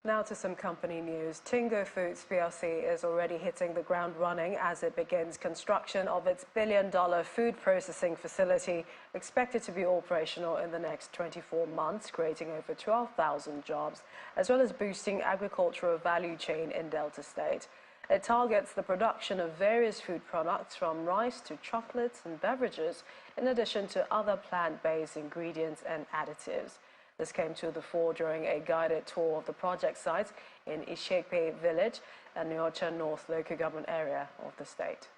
Now to some company news. Tingo Foods plc is already hitting the ground running as it begins construction of its billion-dollar food processing facility, expected to be operational in the next 24 months, creating over 12,000 jobs, as well as boosting agricultural value chain in Delta State. It targets the production of various food products from rice to chocolates and beverages, in addition to other plant-based ingredients and additives. This came to the fore during a guided tour of the project site in Onicha-Ugbo village, a Onicha North local government area of the state.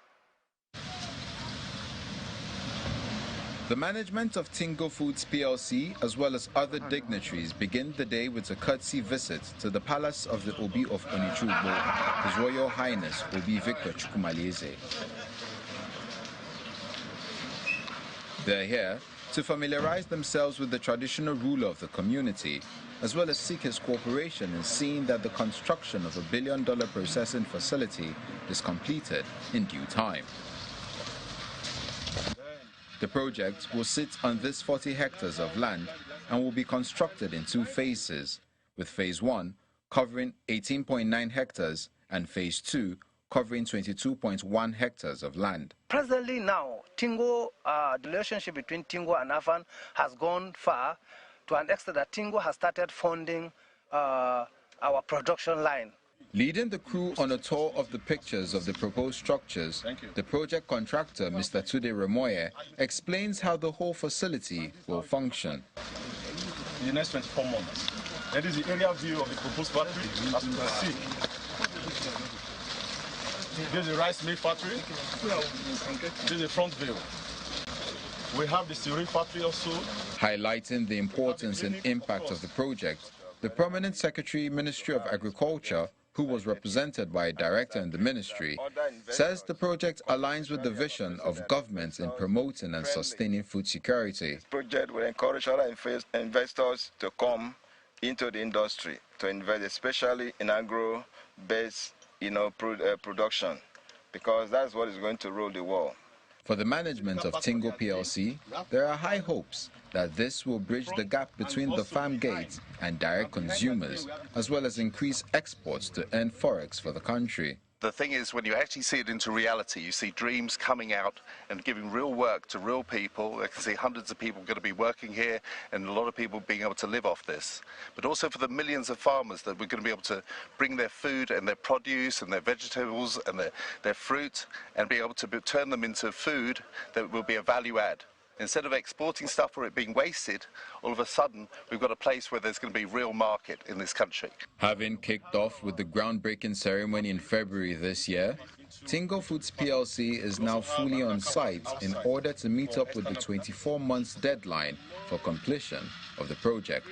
The management of Tingo Foods plc, as well as other dignitaries, begin the day with a courtesy visit to the palace of the Obi of Onicha-Ugbo, His Royal Highness Obi Victor Chukwumaleze. They're here to familiarize themselves with the traditional ruler of the community, as well as seek his cooperation in seeing that the construction of a billion-dollar processing facility is completed in due time. The project will sit on this 40 hectares of land and will be constructed in two phases, with phase 1 covering 18.9 hectares and phase 2 covering 22.1 hectares of land. Presently now, Tingo, the relationship between Tingo and Afan has gone far to an extent that Tingo has started funding our production line. Leading the crew on a tour of the pictures of the proposed structures, the project contractor, Mr. Tude Remoye, explains how the whole facility will function. In the next 24 months, that is the area view of the proposed factory, as you can see. This is the rice mill factory. This is the front view. We have the cereal factory also. Highlighting the importance and impact of the project, the Permanent Secretary, Ministry of Agriculture, who was represented by a director in the ministry, says the project aligns with the vision of government in promoting and sustaining food security. This project will encourage other investors to come into the industry, to invest especially in agro-based production, because that's what is going to rule the world. For the management of Tingo plc, there are high hopes that this will bridge the gap between the farm gates and direct consumers, as well as increase exports to earn forex for the country. The thing is, when you actually see it into reality, you see dreams coming out and giving real work to real people. I can see hundreds of people going to be working here and a lot of people being able to live off this. But also for the millions of farmers that we're going to be able to bring their food and their produce and their vegetables and their fruit and be able to turn them into food that will be a value add. Instead of exporting stuff or it being wasted, all of a sudden we've got a place where there's going to be real market in this country. Having kicked off with the groundbreaking ceremony in February this year, Tingo Foods plc is now fully on site in order to meet up with the 24 months deadline for completion of the project.